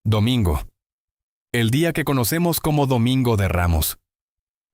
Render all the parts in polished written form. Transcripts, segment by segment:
Domingo. El día que conocemos como Domingo de Ramos.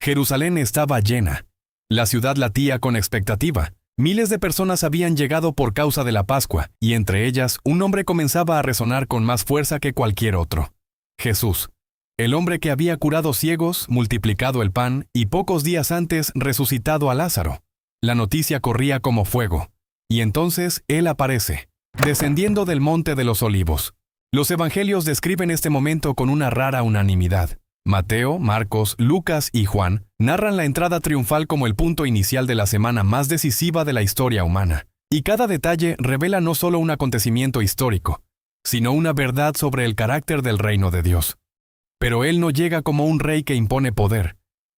Jerusalén estaba llena. La ciudad latía con expectativa. Miles de personas habían llegado por causa de la Pascua, y entre ellas un nombre comenzaba a resonar con más fuerza que cualquier otro. Jesús. El hombre que había curado ciegos, multiplicado el pan, y pocos días antes resucitado a Lázaro. La noticia corría como fuego. Y entonces Él aparece, descendiendo del Monte de los Olivos. Los evangelios describen este momento con una rara unanimidad. Mateo, Marcos, Lucas y Juan narran la entrada triunfal como el punto inicial de la semana más decisiva de la historia humana. Y cada detalle revela no solo un acontecimiento histórico, sino una verdad sobre el carácter del reino de Dios. Pero Él no llega como un rey que impone poder,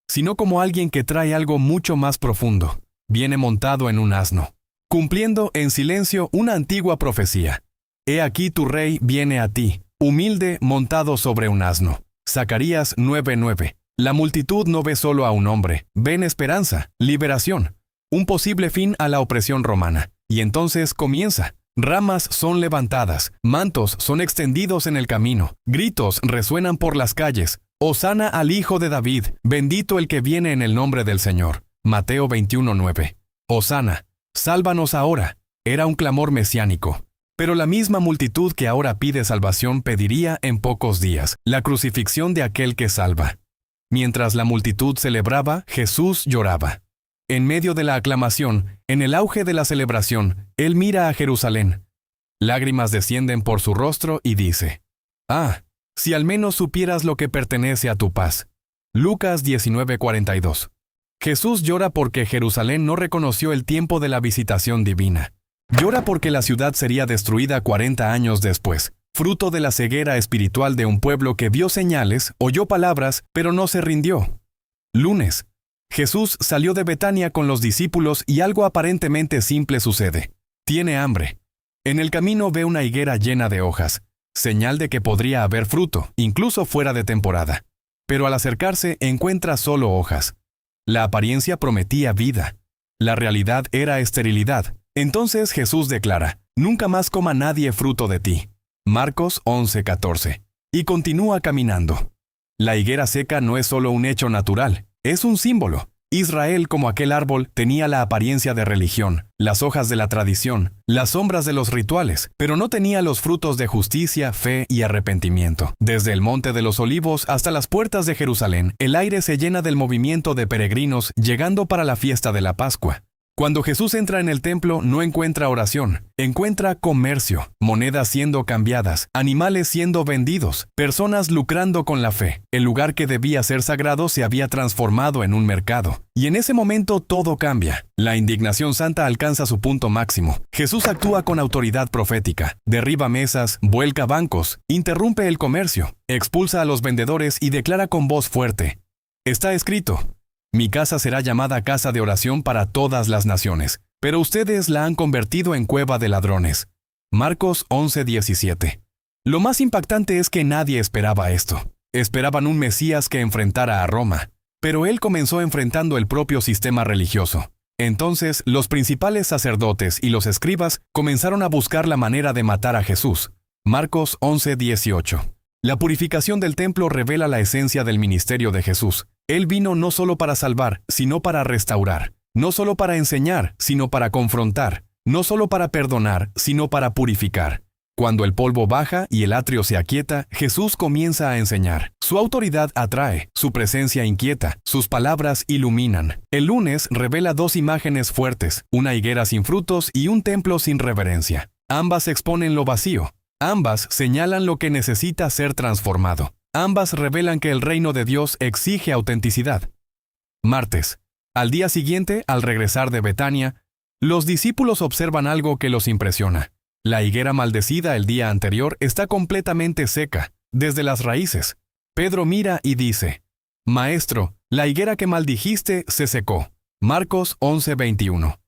sino como alguien que trae algo mucho más profundo. Viene montado en un asno, cumpliendo en silencio una antigua profecía. He aquí tu rey viene a ti, humilde, montado sobre un asno. Zacarías 9:9. La multitud no ve solo a un hombre, ven esperanza, liberación, un posible fin a la opresión romana. Y entonces comienza. Ramas son levantadas, mantos son extendidos en el camino, gritos resuenan por las calles. Hosana al Hijo de David, bendito el que viene en el nombre del Señor. Mateo 21:9. Hosana, sálvanos ahora. Era un clamor mesiánico. Pero la misma multitud que ahora pide salvación pediría en pocos días la crucifixión de aquel que salva. Mientras la multitud celebraba, Jesús lloraba. En medio de la aclamación, en el auge de la celebración, Él mira a Jerusalén. Lágrimas descienden por su rostro y dice: «Ah, si al menos supieras lo que pertenece a tu paz». Lucas 19:42. Jesús llora porque Jerusalén no reconoció el tiempo de la visitación divina. Llora porque la ciudad sería destruida 40 años después, fruto de la ceguera espiritual de un pueblo que vio señales, oyó palabras, pero no se rindió. Lunes. Jesús salió de Betania con los discípulos y algo aparentemente simple sucede. Tiene hambre. En el camino ve una higuera llena de hojas, señal de que podría haber fruto, incluso fuera de temporada. Pero al acercarse encuentra solo hojas. La apariencia prometía vida. La realidad era esterilidad. Entonces Jesús declara: «Nunca más coma nadie fruto de ti». Marcos 11:14. Y continúa caminando. La higuera seca no es solo un hecho natural, es un símbolo. Israel, como aquel árbol, tenía la apariencia de religión, las hojas de la tradición, las sombras de los rituales, pero no tenía los frutos de justicia, fe y arrepentimiento. Desde el Monte de los Olivos hasta las puertas de Jerusalén, el aire se llena del movimiento de peregrinos llegando para la fiesta de la Pascua. Cuando Jesús entra en el templo, no encuentra oración, encuentra comercio, monedas siendo cambiadas, animales siendo vendidos, personas lucrando con la fe. El lugar que debía ser sagrado se había transformado en un mercado. Y en ese momento todo cambia. La indignación santa alcanza su punto máximo. Jesús actúa con autoridad profética, derriba mesas, vuelca bancos, interrumpe el comercio, expulsa a los vendedores y declara con voz fuerte: «Está escrito: mi casa será llamada casa de oración para todas las naciones, pero ustedes la han convertido en cueva de ladrones». Marcos 11:17. Lo más impactante es que nadie esperaba esto. Esperaban un Mesías que enfrentara a Roma, pero él comenzó enfrentando el propio sistema religioso. Entonces, los principales sacerdotes y los escribas comenzaron a buscar la manera de matar a Jesús. Marcos 11:18. La purificación del templo revela la esencia del ministerio de Jesús. Él vino no solo para salvar, sino para restaurar. No solo para enseñar, sino para confrontar. No solo para perdonar, sino para purificar. Cuando el polvo baja y el atrio se aquieta, Jesús comienza a enseñar. Su autoridad atrae, su presencia inquieta, sus palabras iluminan. El lunes revela dos imágenes fuertes, una higuera sin frutos y un templo sin reverencia. Ambas exponen lo vacío. Ambas señalan lo que necesita ser transformado. Ambas revelan que el reino de Dios exige autenticidad. Martes. Al día siguiente, al regresar de Betania, los discípulos observan algo que los impresiona. La higuera maldecida el día anterior está completamente seca, desde las raíces. Pedro mira y dice: «Maestro, la higuera que maldijiste se secó». Marcos 11:21.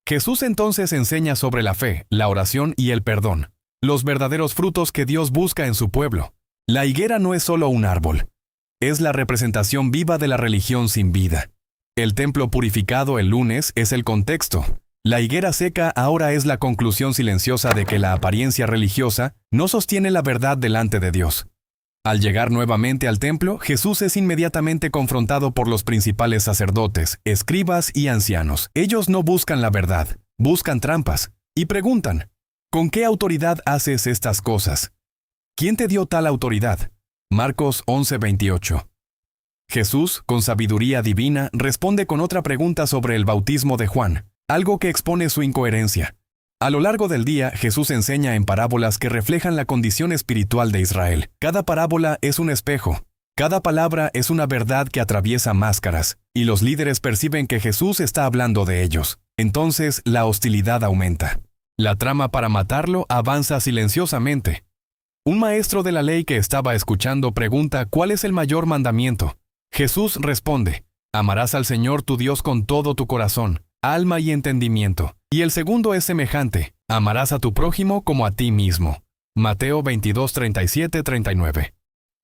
Jesús entonces enseña sobre la fe, la oración y el perdón, los verdaderos frutos que Dios busca en su pueblo. La higuera no es solo un árbol, es la representación viva de la religión sin vida. El templo purificado el lunes es el contexto. La higuera seca ahora es la conclusión silenciosa de que la apariencia religiosa no sostiene la verdad delante de Dios. Al llegar nuevamente al templo, Jesús es inmediatamente confrontado por los principales sacerdotes, escribas y ancianos. Ellos no buscan la verdad, buscan trampas, y preguntan, ¿con qué autoridad haces estas cosas? ¿Quién te dio tal autoridad? Marcos 11:28. Jesús, con sabiduría divina, responde con otra pregunta sobre el bautismo de Juan, algo que expone su incoherencia. A lo largo del día, Jesús enseña en parábolas que reflejan la condición espiritual de Israel. Cada parábola es un espejo. Cada palabra es una verdad que atraviesa máscaras, y los líderes perciben que Jesús está hablando de ellos. Entonces, la hostilidad aumenta. La trama para matarlo avanza silenciosamente. Un maestro de la ley que estaba escuchando pregunta ¿cuál es el mayor mandamiento? Jesús responde, amarás al Señor tu Dios con todo tu corazón, alma y entendimiento. Y el segundo es semejante, amarás a tu prójimo como a ti mismo. Mateo 22:37-39.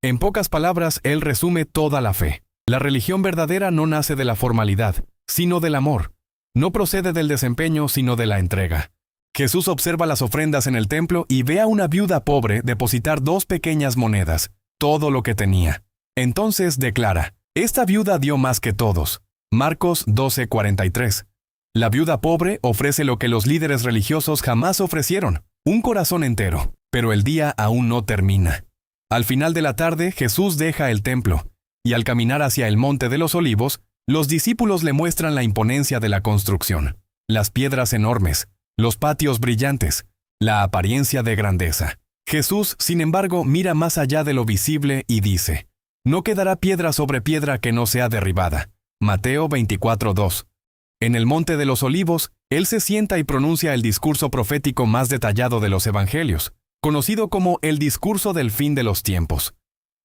En pocas palabras, él resume toda la fe. La religión verdadera no nace de la formalidad, sino del amor. No procede del desempeño, sino de la entrega. Jesús observa las ofrendas en el templo y ve a una viuda pobre depositar 2 pequeñas monedas, todo lo que tenía. Entonces declara, esta viuda dio más que todos. Marcos 12:43. La viuda pobre ofrece lo que los líderes religiosos jamás ofrecieron, un corazón entero. Pero el día aún no termina. Al final de la tarde, Jesús deja el templo, y al caminar hacia el Monte de los Olivos, los discípulos le muestran la imponencia de la construcción, las piedras enormes, los patios brillantes, la apariencia de grandeza. Jesús, sin embargo, mira más allá de lo visible y dice, no quedará piedra sobre piedra que no sea derribada. Mateo 24:2. En el Monte de los Olivos, él se sienta y pronuncia el discurso profético más detallado de los evangelios, conocido como el discurso del fin de los tiempos.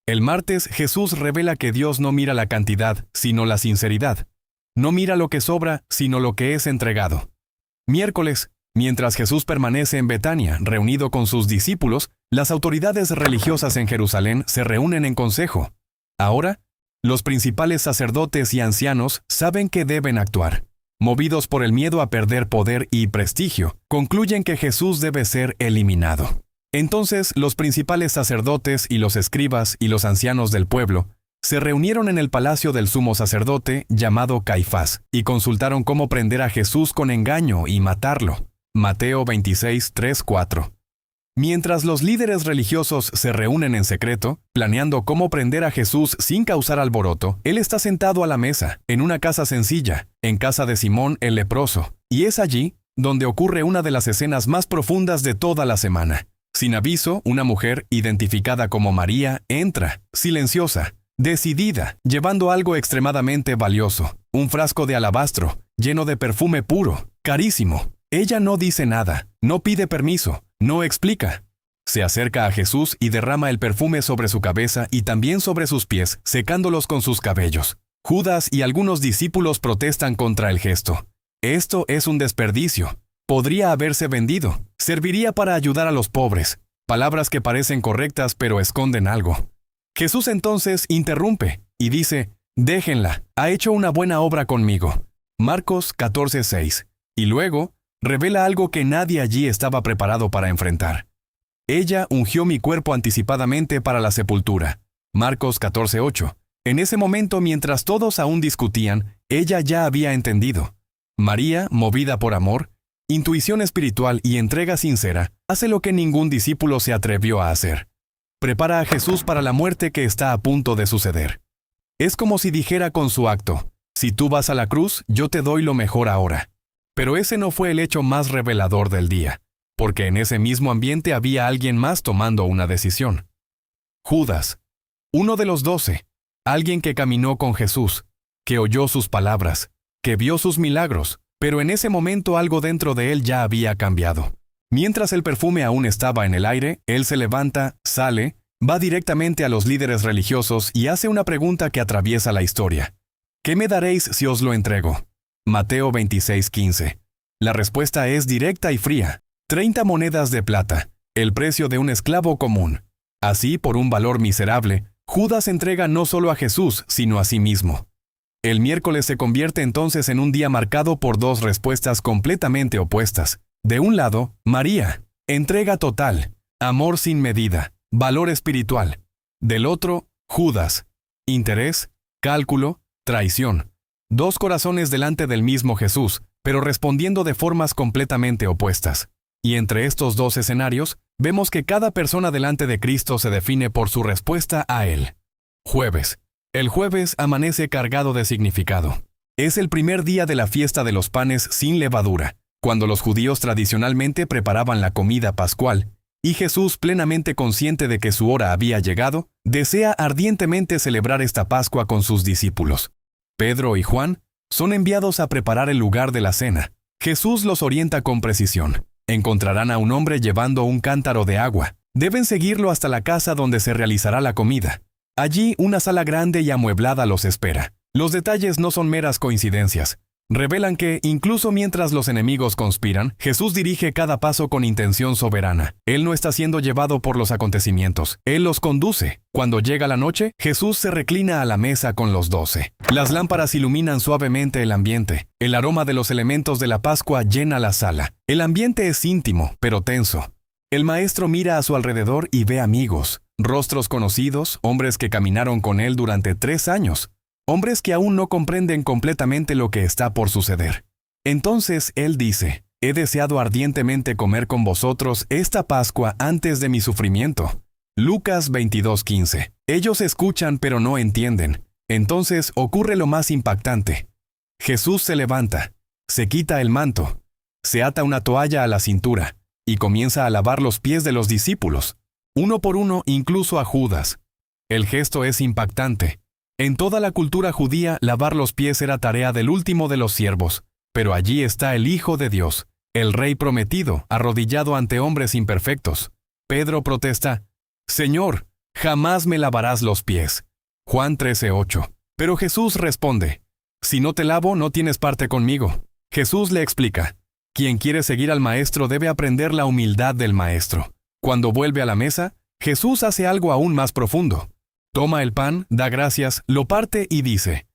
El martes, Jesús revela que Dios no mira la cantidad, sino la sinceridad. No mira lo que sobra, sino lo que es entregado. Miércoles, mientras Jesús permanece en Betania, reunido con sus discípulos, las autoridades religiosas en Jerusalén se reúnen en consejo. Ahora, los principales sacerdotes y ancianos saben que deben actuar. Movidos por el miedo a perder poder y prestigio, concluyen que Jesús debe ser eliminado. Entonces, los principales sacerdotes y los escribas y los ancianos del pueblo se reunieron en el palacio del sumo sacerdote, llamado Caifás, y consultaron cómo prender a Jesús con engaño y matarlo. Mateo 26:3-4. Mientras los líderes religiosos se reúnen en secreto, planeando cómo prender a Jesús sin causar alboroto, él está sentado a la mesa, en una casa sencilla, en casa de Simón el leproso, y es allí donde ocurre una de las escenas más profundas de toda la semana. Sin aviso, una mujer, identificada como María, entra, silenciosa, decidida, llevando algo extremadamente valioso, un frasco de alabastro, lleno de perfume puro, carísimo. Ella no dice nada, no pide permiso, no explica. Se acerca a Jesús y derrama el perfume sobre su cabeza y también sobre sus pies, secándolos con sus cabellos. Judas y algunos discípulos protestan contra el gesto. Esto es un desperdicio. Podría haberse vendido. Serviría para ayudar a los pobres. Palabras que parecen correctas pero esconden algo. Jesús entonces interrumpe y dice, déjenla, ha hecho una buena obra conmigo. Marcos 14:6. Y luego, revela algo que nadie allí estaba preparado para enfrentar. Ella ungió mi cuerpo anticipadamente para la sepultura. Marcos 14:8. En ese momento, mientras todos aún discutían, ella ya había entendido. María, movida por amor, intuición espiritual y entrega sincera, hace lo que ningún discípulo se atrevió a hacer. Prepara a Jesús para la muerte que está a punto de suceder. Es como si dijera con su acto, si tú vas a la cruz, yo te doy lo mejor ahora. Pero ese no fue el hecho más revelador del día, porque en ese mismo ambiente había alguien más tomando una decisión. Judas, uno de los 12, alguien que caminó con Jesús, que oyó sus palabras, que vio sus milagros, pero en ese momento algo dentro de él ya había cambiado. Mientras el perfume aún estaba en el aire, él se levanta, sale, va directamente a los líderes religiosos y hace una pregunta que atraviesa la historia. ¿Qué me daréis si os lo entrego? Mateo 26:15. La respuesta es directa y fría. 30 monedas de plata, el precio de un esclavo común. Así, por un valor miserable, Judas entrega no solo a Jesús, sino a sí mismo. El miércoles se convierte entonces en un día marcado por dos respuestas completamente opuestas. De un lado, María, entrega total, amor sin medida, valor espiritual. Del otro, Judas, interés, cálculo, traición. Dos corazones delante del mismo Jesús, pero respondiendo de formas completamente opuestas. Y entre estos dos escenarios, vemos que cada persona delante de Cristo se define por su respuesta a Él. Jueves. El jueves amanece cargado de significado. Es el primer día de la fiesta de los panes sin levadura, cuando los judíos tradicionalmente preparaban la comida pascual, y Jesús, plenamente consciente de que su hora había llegado, desea ardientemente celebrar esta Pascua con sus discípulos. Pedro y Juan son enviados a preparar el lugar de la cena. Jesús los orienta con precisión. Encontrarán a un hombre llevando un cántaro de agua. Deben seguirlo hasta la casa donde se realizará la comida. Allí una sala grande y amueblada los espera. Los detalles no son meras coincidencias. Revelan que, incluso mientras los enemigos conspiran, Jesús dirige cada paso con intención soberana. Él no está siendo llevado por los acontecimientos. Él los conduce. Cuando llega la noche, Jesús se reclina a la mesa con los 12. Las lámparas iluminan suavemente el ambiente. El aroma de los elementos de la Pascua llena la sala. El ambiente es íntimo, pero tenso. El maestro mira a su alrededor y ve amigos, rostros conocidos, hombres que caminaron con él durante 3 años. Hombres que aún no comprenden completamente lo que está por suceder. Entonces él dice, he deseado ardientemente comer con vosotros esta Pascua antes de mi sufrimiento. Lucas 22:15. Ellos escuchan pero no entienden. Entonces ocurre lo más impactante. Jesús se levanta, se quita el manto, se ata una toalla a la cintura y comienza a lavar los pies de los discípulos, uno por uno, incluso a Judas. El gesto es impactante. En toda la cultura judía, lavar los pies era tarea del último de los siervos, pero allí está el Hijo de Dios, el Rey prometido, arrodillado ante hombres imperfectos. Pedro protesta, «Señor, jamás me lavarás los pies». Juan 13:8. Pero Jesús responde, «Si no te lavo, no tienes parte conmigo». Jesús le explica, «Quien quiere seguir al Maestro debe aprender la humildad del Maestro». Cuando vuelve a la mesa, Jesús hace algo aún más profundo. Toma el pan, da gracias, lo parte y dice,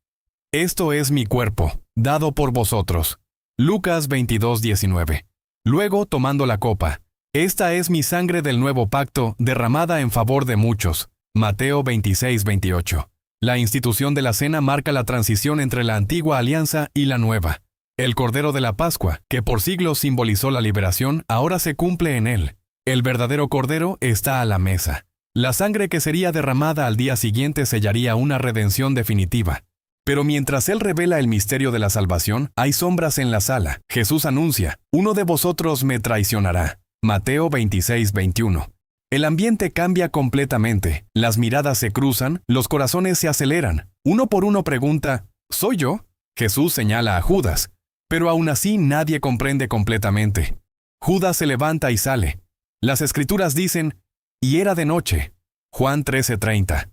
«Esto es mi cuerpo, dado por vosotros». Lucas 22:19. Luego, tomando la copa, «Esta es mi sangre del nuevo pacto, derramada en favor de muchos». Mateo 26:28. La institución de la cena marca la transición entre la antigua alianza y la nueva. El Cordero de la Pascua, que por siglos simbolizó la liberación, ahora se cumple en él. El verdadero Cordero está a la mesa. La sangre que sería derramada al día siguiente sellaría una redención definitiva. Pero mientras él revela el misterio de la salvación, hay sombras en la sala. Jesús anuncia, «Uno de vosotros me traicionará». Mateo 26:21. El ambiente cambia completamente. Las miradas se cruzan, los corazones se aceleran. Uno por uno pregunta, ¿soy yo? Jesús señala a Judas. Pero aún así nadie comprende completamente. Judas se levanta y sale. Las Escrituras dicen, «Y era de noche». Juan 13:30.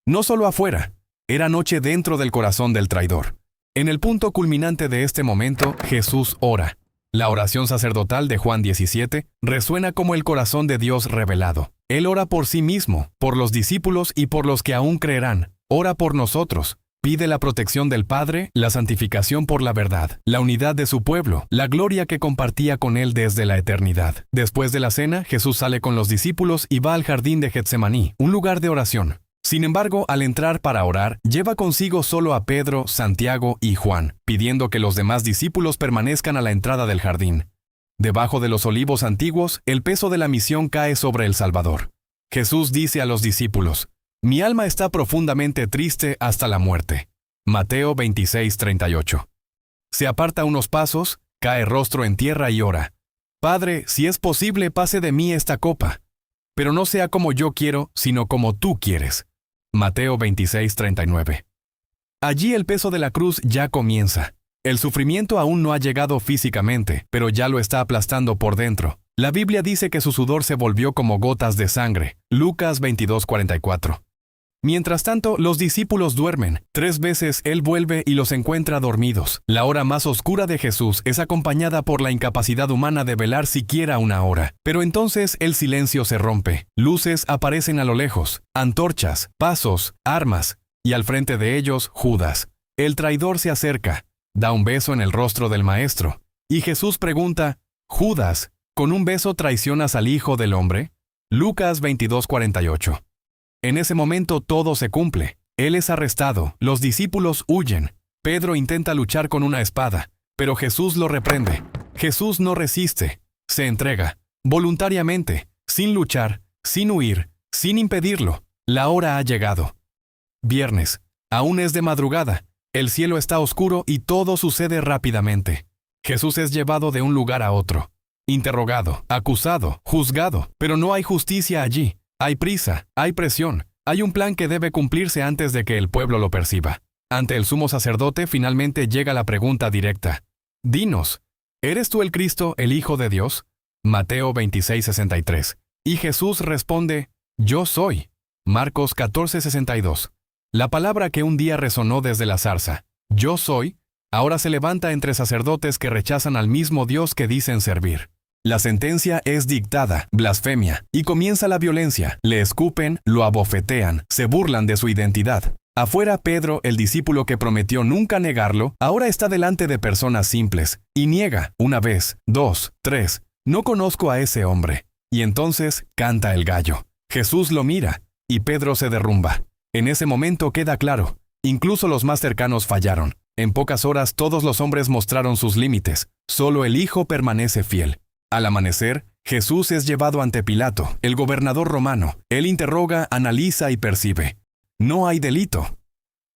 No solo afuera, era noche dentro del corazón del traidor. En el punto culminante de este momento, Jesús ora. La oración sacerdotal de Juan 17 resuena como el corazón de Dios revelado. Él ora por sí mismo, por los discípulos y por los que aún creerán. Ora por nosotros. Pide la protección del Padre, la santificación por la verdad, la unidad de su pueblo, la gloria que compartía con él desde la eternidad. Después de la cena, Jesús sale con los discípulos y va al jardín de Getsemaní, un lugar de oración. Sin embargo, al entrar para orar, lleva consigo solo a Pedro, Santiago y Juan, pidiendo que los demás discípulos permanezcan a la entrada del jardín. Debajo de los olivos antiguos, el peso de la misión cae sobre el Salvador. Jesús dice a los discípulos, «Mi alma está profundamente triste hasta la muerte». Mateo 26:38. Se aparta unos pasos, cae rostro en tierra y ora, «Padre, si es posible, pase de mí esta copa, pero no sea como yo quiero, sino como tú quieres». Mateo 26:39. Allí el peso de la cruz ya comienza. El sufrimiento aún no ha llegado físicamente, pero ya lo está aplastando por dentro. La Biblia dice que su sudor se volvió como gotas de sangre. Lucas 22:44. Mientras tanto, los discípulos duermen. 3 veces Él vuelve y los encuentra dormidos. La hora más oscura de Jesús es acompañada por la incapacidad humana de velar siquiera una hora. Pero entonces el silencio se rompe. Luces aparecen a lo lejos, antorchas, pasos, armas, y al frente de ellos, Judas. El traidor se acerca, da un beso en el rostro del maestro, y Jesús pregunta, Judas, ¿con un beso traicionas al Hijo del Hombre? Lucas 22:48. En ese momento todo se cumple. Él es arrestado, los discípulos huyen. Pedro intenta luchar con una espada, pero Jesús lo reprende. Jesús no resiste, se entrega, voluntariamente, sin luchar, sin huir, sin impedirlo. La hora ha llegado. Viernes, aún es de madrugada, el cielo está oscuro y todo sucede rápidamente. Jesús es llevado de un lugar a otro. Interrogado, acusado, juzgado, pero no hay justicia allí. Hay prisa, hay presión, hay un plan que debe cumplirse antes de que el pueblo lo perciba. Ante el sumo sacerdote finalmente llega la pregunta directa. Dinos, ¿eres tú el Cristo, el Hijo de Dios? Mateo 26:63. Y Jesús responde, Yo soy. Marcos 14:62. La palabra que un día resonó desde la zarza, Yo soy, ahora se levanta entre sacerdotes que rechazan al mismo Dios que dicen servir. La sentencia es dictada, blasfemia, y comienza la violencia. Le escupen, lo abofetean, se burlan de su identidad. Afuera, Pedro, el discípulo que prometió nunca negarlo, ahora está delante de personas simples, y niega, una vez, dos, tres, no conozco a ese hombre. Y entonces, canta el gallo. Jesús lo mira, y Pedro se derrumba. En ese momento queda claro, incluso los más cercanos fallaron. En pocas horas todos los hombres mostraron sus límites, solo el Hijo permanece fiel. Al amanecer, Jesús es llevado ante Pilato, el gobernador romano. Él interroga, analiza y percibe. No hay delito.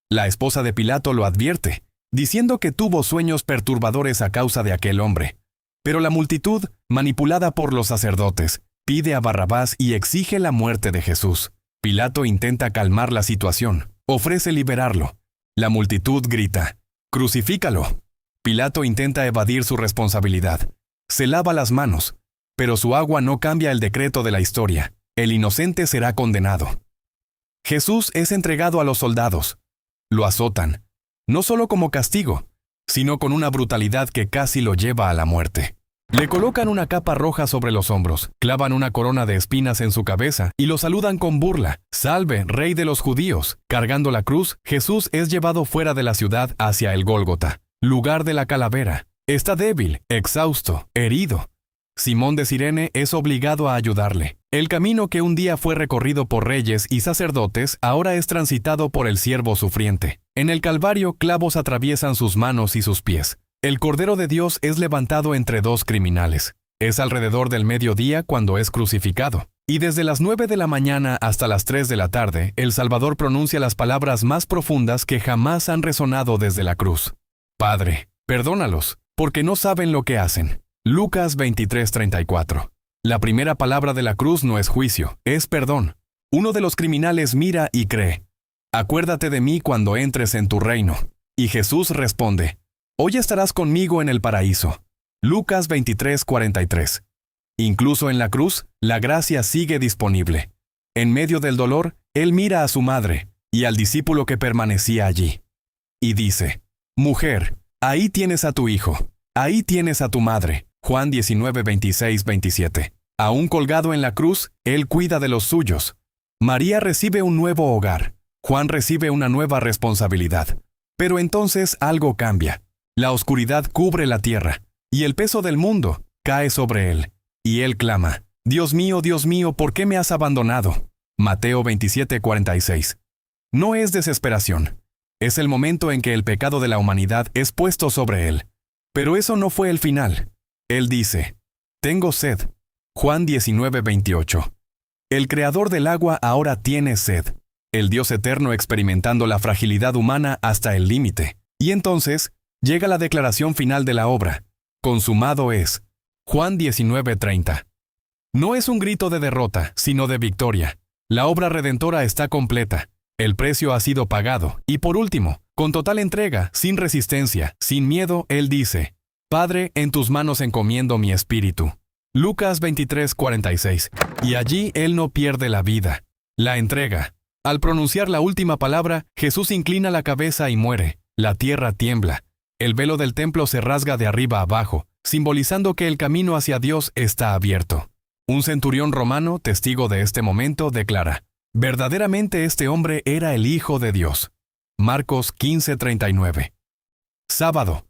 La esposa de Pilato lo advierte, diciendo que tuvo sueños perturbadores a causa de aquel hombre. Pero la multitud, manipulada por los sacerdotes, pide a Barrabás y exige la muerte de Jesús. Pilato intenta calmar la situación, ofrece liberarlo. La multitud grita, «¡Crucifícalo!». Pilato intenta evadir su responsabilidad. Se lava las manos, pero su agua no cambia el decreto de la historia. El inocente será condenado. Jesús es entregado a los soldados. Lo azotan, no solo como castigo, sino con una brutalidad que casi lo lleva a la muerte. Le colocan una capa roja sobre los hombros, clavan una corona de espinas en su cabeza y lo saludan con burla. «Salve, Rey de los judíos». Cargando la cruz, Jesús es llevado fuera de la ciudad hacia el Gólgota, lugar de la calavera. Está débil, exhausto, herido. Simón de Cirene es obligado a ayudarle. El camino que un día fue recorrido por reyes y sacerdotes ahora es transitado por el siervo sufriente. En el Calvario, clavos atraviesan sus manos y sus pies. El Cordero de Dios es levantado entre dos criminales. Es alrededor del mediodía cuando es crucificado. Y desde las 9 de la mañana hasta las 3 de la tarde, el Salvador pronuncia las palabras más profundas que jamás han resonado desde la cruz. Padre, perdónalos, porque no saben lo que hacen. Lucas 23:34. La primera palabra de la cruz no es juicio, es perdón. Uno de los criminales mira y cree, «Acuérdate de mí cuando entres en tu reino». Y Jesús responde, «Hoy estarás conmigo en el paraíso». Lucas 23:43. Incluso en la cruz, la gracia sigue disponible. En medio del dolor, Él mira a su madre y al discípulo que permanecía allí. Y dice, «Mujer, ahí tienes a tu hijo, ahí tienes a tu madre». Juan 19:26-27. Aún colgado en la cruz, Él cuida de los suyos. María recibe un nuevo hogar. Juan recibe una nueva responsabilidad. Pero entonces algo cambia. La oscuridad cubre la tierra, y el peso del mundo cae sobre Él. Y Él clama, Dios mío, ¿por qué me has abandonado? Mateo 27:46. No es desesperación. Es el momento en que el pecado de la humanidad es puesto sobre Él. Pero eso no fue el final. Él dice, «Tengo sed». Juan 19:28. El creador del agua ahora tiene sed. El Dios eterno experimentando la fragilidad humana hasta el límite. Y entonces, llega la declaración final de la obra. «Consumado es». Juan 19:30. No es un grito de derrota, sino de victoria. La obra redentora está completa. El precio ha sido pagado. Y por último, con total entrega, sin resistencia, sin miedo, Él dice, «Padre, en tus manos encomiendo mi espíritu». Lucas 23:46. Y allí Él no pierde la vida, la entrega. Al pronunciar la última palabra, Jesús inclina la cabeza y muere. La tierra tiembla. El velo del templo se rasga de arriba a abajo, simbolizando que el camino hacia Dios está abierto. Un centurión romano, testigo de este momento, declara, «Verdaderamente este hombre era el Hijo de Dios». Marcos 15:39. Sábado.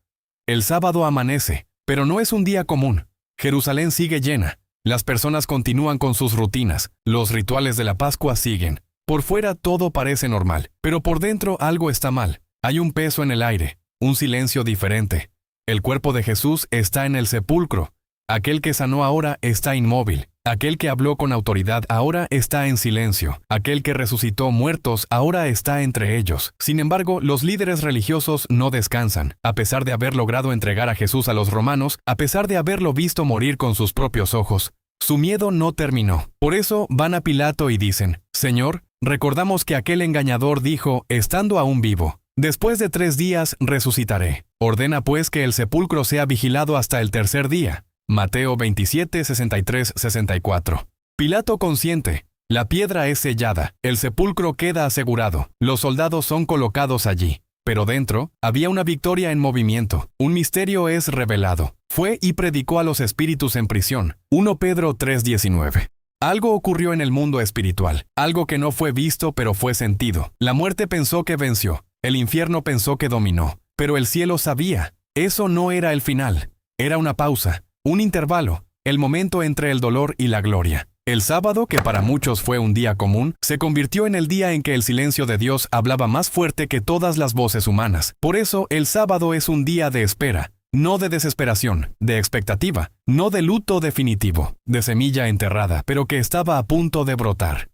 El sábado amanece, pero no es un día común. Jerusalén sigue llena. Las personas continúan con sus rutinas. Los rituales de la Pascua siguen. Por fuera todo parece normal, pero por dentro algo está mal. Hay un peso en el aire, un silencio diferente. El cuerpo de Jesús está en el sepulcro. Aquel que sanó ahora está inmóvil. Aquel que habló con autoridad ahora está en silencio. Aquel que resucitó muertos ahora está entre ellos. Sin embargo, los líderes religiosos no descansan. A pesar de haber logrado entregar a Jesús a los romanos, a pesar de haberlo visto morir con sus propios ojos, su miedo no terminó. Por eso van a Pilato y dicen: Señor, recordamos que aquel engañador dijo, estando aún vivo: después de 3 días resucitaré. Ordena pues que el sepulcro sea vigilado hasta el tercer día. Mateo 27, 63, 64. Pilato consiente. La piedra es sellada, el sepulcro queda asegurado, los soldados son colocados allí. Pero dentro, había una victoria en movimiento, un misterio es revelado. Fue y predicó a los espíritus en prisión. 1 Pedro 3:19. Algo ocurrió en el mundo espiritual, algo que no fue visto pero fue sentido. La muerte pensó que venció, el infierno pensó que dominó, pero el cielo sabía. Eso no era el final, era una pausa. Un intervalo, el momento entre el dolor y la gloria. El sábado, que para muchos fue un día común, se convirtió en el día en que el silencio de Dios hablaba más fuerte que todas las voces humanas. Por eso, el sábado es un día de espera, no de desesperación, de expectativa, no de luto definitivo, de semilla enterrada, pero que estaba a punto de brotar.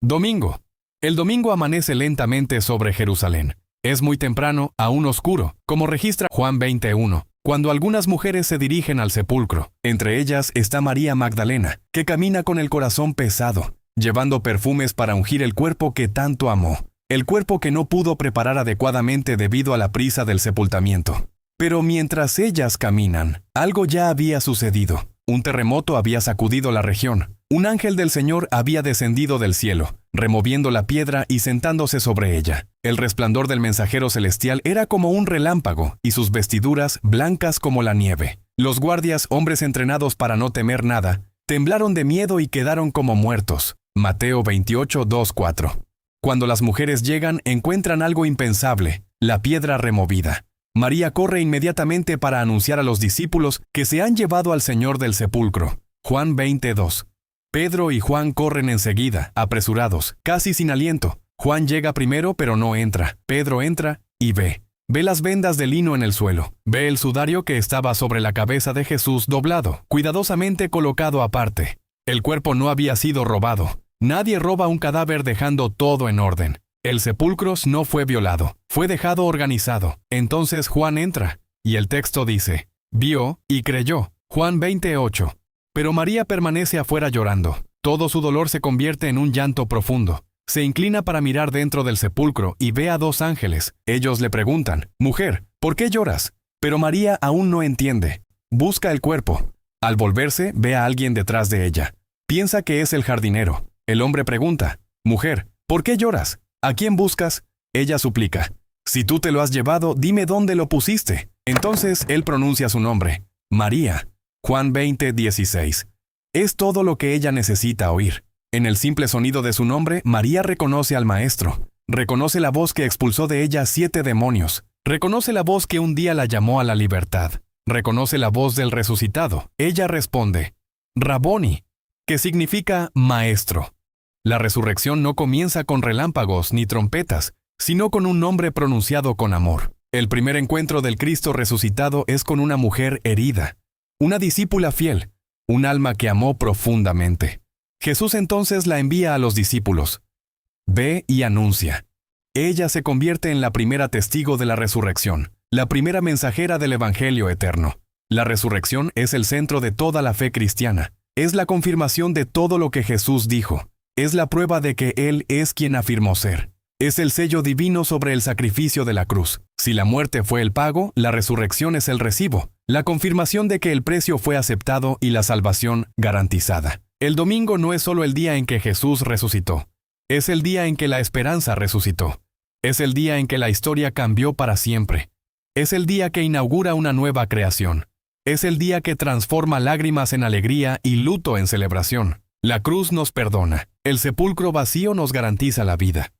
Domingo. El domingo amanece lentamente sobre Jerusalén. Es muy temprano, aún oscuro, como registra Juan 20:1. Cuando algunas mujeres se dirigen al sepulcro. Entre ellas está María Magdalena, que camina con el corazón pesado, llevando perfumes para ungir el cuerpo que tanto amó, el cuerpo que no pudo preparar adecuadamente debido a la prisa del sepultamiento. Pero mientras ellas caminan, algo ya había sucedido. Un terremoto había sacudido la región. Un ángel del Señor había descendido del cielo, removiendo la piedra y sentándose sobre ella. El resplandor del mensajero celestial era como un relámpago, y sus vestiduras blancas como la nieve. Los guardias, hombres entrenados para no temer nada, temblaron de miedo y quedaron como muertos. Mateo 28:2-4. Cuando las mujeres llegan, encuentran algo impensable, la piedra removida. María corre inmediatamente para anunciar a los discípulos que se han llevado al Señor del sepulcro. Juan 20:2. Pedro y Juan corren enseguida, apresurados, casi sin aliento. Juan llega primero pero no entra. Pedro entra y ve. Ve las vendas de lino en el suelo. Ve el sudario que estaba sobre la cabeza de Jesús doblado, cuidadosamente colocado aparte. El cuerpo no había sido robado. Nadie roba un cadáver dejando todo en orden. El sepulcro no fue violado, fue dejado organizado. Entonces Juan entra, y el texto dice: vio y creyó. Juan 20:8. Pero María permanece afuera llorando. Todo su dolor se convierte en un llanto profundo. Se inclina para mirar dentro del sepulcro y ve a 2 ángeles. Ellos le preguntan: «Mujer, ¿por qué lloras?». Pero María aún no entiende. Busca el cuerpo. Al volverse, ve a alguien detrás de ella. Piensa que es el jardinero. El hombre pregunta: «Mujer, ¿por qué lloras? ¿A quién buscas?». Ella suplica: «Si tú te lo has llevado, dime dónde lo pusiste». Entonces él pronuncia su nombre: María. Juan 20:16. Es todo lo que ella necesita oír. En el simple sonido de su nombre, María reconoce al Maestro. Reconoce la voz que expulsó de ella 7 demonios. Reconoce la voz que un día la llamó a la libertad. Reconoce la voz del resucitado. Ella responde: Raboni, que significa maestro. La resurrección no comienza con relámpagos ni trompetas, sino con un nombre pronunciado con amor. El primer encuentro del Cristo resucitado es con una mujer herida, una discípula fiel, un alma que amó profundamente. Jesús entonces la envía a los discípulos. Ve y anuncia. Ella se convierte en la primera testigo de la resurrección, la primera mensajera del Evangelio eterno. La resurrección es el centro de toda la fe cristiana. Es la confirmación de todo lo que Jesús dijo. Es la prueba de que Él es quien afirmó ser. Es el sello divino sobre el sacrificio de la cruz. Si la muerte fue el pago, la resurrección es el recibo, la confirmación de que el precio fue aceptado y la salvación garantizada. El domingo no es solo el día en que Jesús resucitó. Es el día en que la esperanza resucitó. Es el día en que la historia cambió para siempre. Es el día que inaugura una nueva creación. Es el día que transforma lágrimas en alegría y luto en celebración. La cruz nos perdona. El sepulcro vacío nos garantiza la vida.